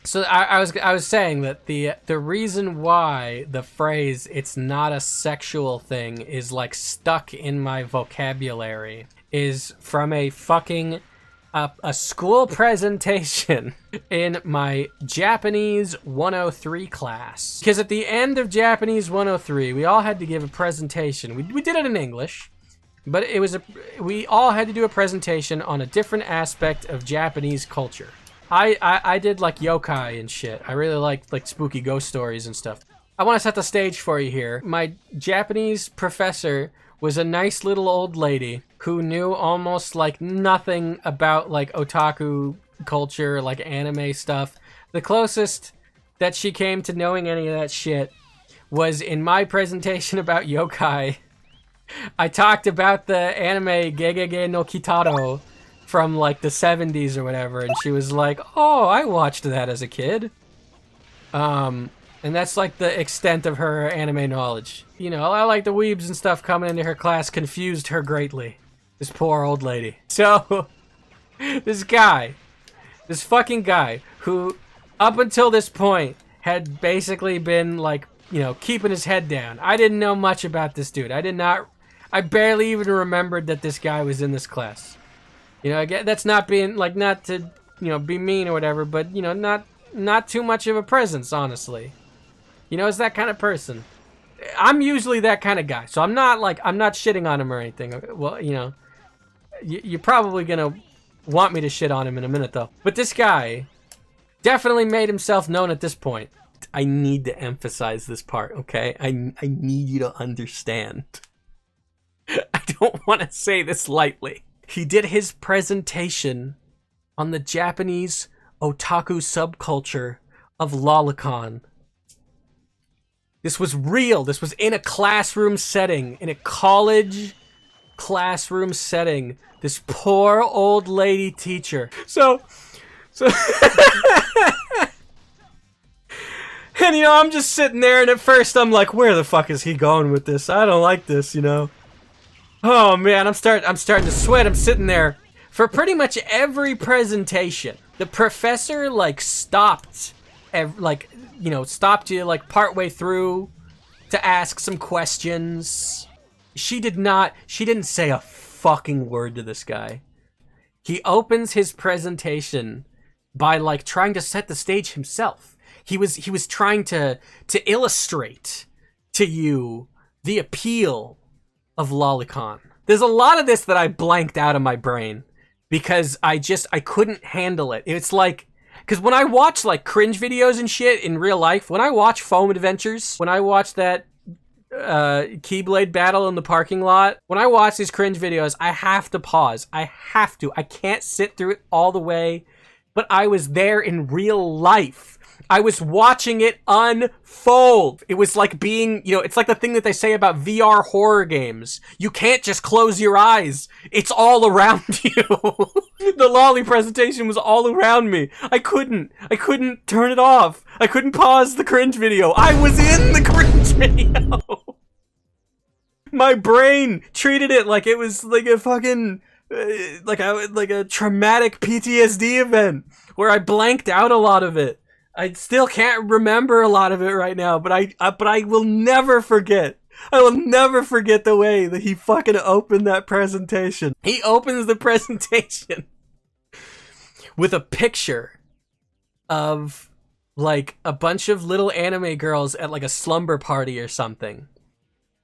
So I was saying that the reason why the phrase "it's not a sexual thing" is like stuck in my vocabulary is from a fucking a school presentation in my Japanese 103 class. Because at the end of Japanese 103, we all had to give a presentation. We did it in English, but we all had to do a presentation on a different aspect of Japanese culture. I did like yokai and shit. I really liked like spooky ghost stories and stuff. I want to set the stage for you here. My Japanese professor was a nice little old lady who knew almost like nothing about like otaku culture, like anime stuff. The closest that she came to knowing any of that shit was in my presentation about yokai. I talked about the anime Gegege no Kitaro from like the 70s or whatever, and she was like, "Oh, I watched that as a kid." And that's like the extent of her anime knowledge. You know, I like the weebs and stuff coming into her class confused her greatly. This poor old lady. So, this fucking guy, who up until this point had basically been like, you know, keeping his head down. I didn't know much about this dude. I barely even remembered that this guy was in this class. You know, again, that's not being, like, not to, you know, be mean or whatever, but, you know, not too much of a presence, honestly. You know, it's that kind of person. I'm usually that kind of guy, so I'm not shitting on him or anything. Well, you know, you're probably gonna want me to shit on him in a minute, though. But this guy definitely made himself known at this point. I need to emphasize this part, okay? I need you to understand. I don't want to say this lightly. He did his presentation on the Japanese otaku subculture of lolicon. This was real. This was in a classroom setting, in a college classroom setting. This poor old lady teacher. So and you know, I'm just sitting there, and at first I'm like, where the fuck is he going with this? I don't like this, you know. Oh man, I'm starting to sweat. I'm sitting there for pretty much every presentation. The professor like stopped you like partway through to ask some questions. She didn't say a fucking word to this guy. He opens his presentation by like trying to set the stage himself. He was trying to illustrate to you the appeal of lolicon. There's a lot of this that I blanked out of my brain because I couldn't handle it. It's like, because when I watch like cringe videos and shit in real life, when I watch Foam Adventures, when I watch that Keyblade battle in the parking lot, when I watch these cringe videos, I have to pause. I can't sit through it all the way, but I was there in real life. I was watching it unfold. It was like being, you know, it's like the thing that they say about VR horror games. You can't just close your eyes. It's all around you. The lolly presentation was all around me. I couldn't turn it off. I couldn't pause the cringe video. I was in the cringe video. My brain treated it like it was like a fucking, like a traumatic PTSD event where I blanked out a lot of it. I still can't remember a lot of it right now, but I will never forget. I will never forget the way that he fucking opened that presentation. He opens the presentation with a picture of like a bunch of little anime girls at like a slumber party or something.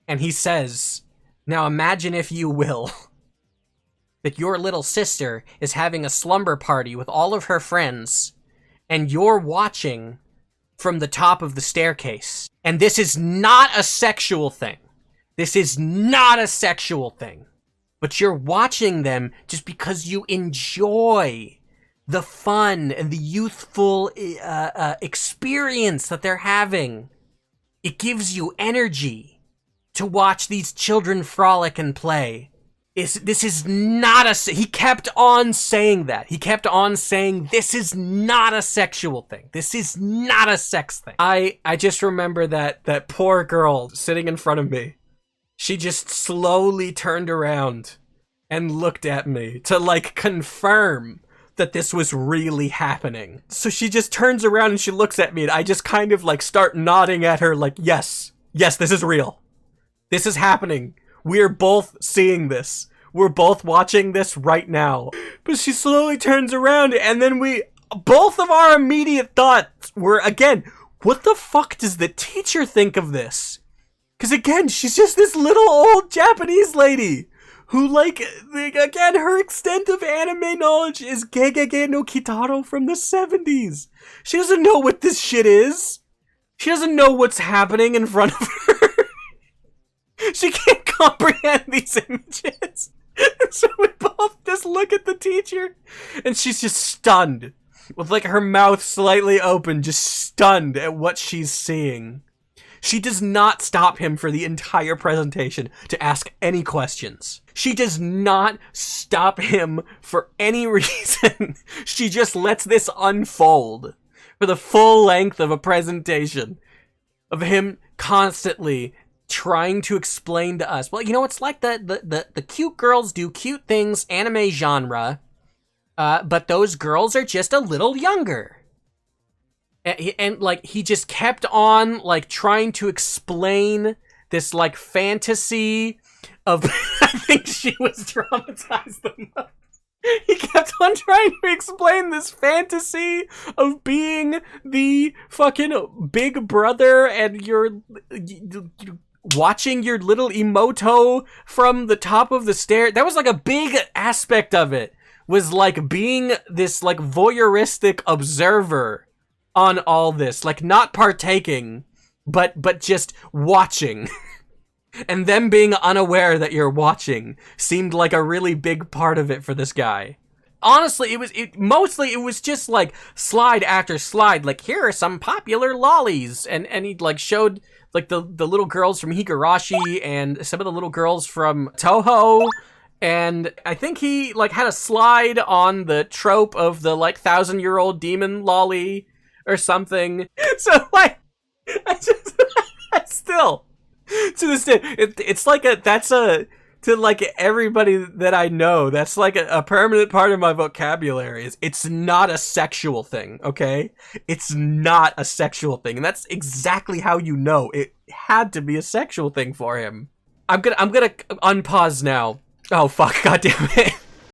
And he says, "Now imagine, if you will, that your little sister is having a slumber party with all of her friends, and you're watching from the top of the staircase. And this is not a sexual thing. This is not a sexual thing. But you're watching them just because you enjoy the fun and the youthful experience that they're having. It gives you energy to watch these children frolic and play. This is not a... He kept on saying that. He kept on saying, this is not a sexual thing. This is not a sex thing. I just remember that poor girl sitting in front of me. She just slowly turned around and looked at me to, like, confirm that this was really happening. So she just turns around and she looks at me, and I just kind of like start nodding at her like, yes, this is real. This is happening. We're both seeing this. We're both watching this right now. But she slowly turns around, and then both of our immediate thoughts were, again, what the fuck does the teacher think of this? Because again, she's just this little old Japanese lady who, like, again, her extent of anime knowledge is Gegege no Kitaro from the 70s. She doesn't know what this shit is. She doesn't know what's happening in front of her. She can't comprehend these images. So we both just look at the teacher, and she's just stunned, with like her mouth slightly open, just stunned at what she's seeing. She does not stop him for the entire presentation to ask any questions. She does not stop him for any reason. She just lets this unfold for the full length of a presentation of him constantly trying to explain to us, well, you know, it's like the cute girls do cute things anime genre, but those girls are just a little younger. And like, he just kept on, like, trying to explain this, like, fantasy of, I think she was traumatized the most. He kept on trying to explain this fantasy of being the fucking big brother, and you're watching your little Emoto from the top of the stair. That was, like, a big aspect of it, was, like, being this, like, voyeuristic observer on all this, like, not partaking, but just watching. And them being unaware that you're watching seemed like a really big part of it for this guy. Honestly, it was just like slide after slide, like, here are some popular lollies, and he like showed like the little girls from Higurashi and some of the little girls from Toho. And I think he like had a slide on the trope of the like 1,000-year-old demon lolly or something. So like, I still, to this day, it's like to like everybody that I know, that's like a permanent part of my vocabulary. It's not a sexual thing, okay? It's not a sexual thing, and that's exactly how you know it had to be a sexual thing for him. I'm gonna unpause now. Oh fuck, god damn it.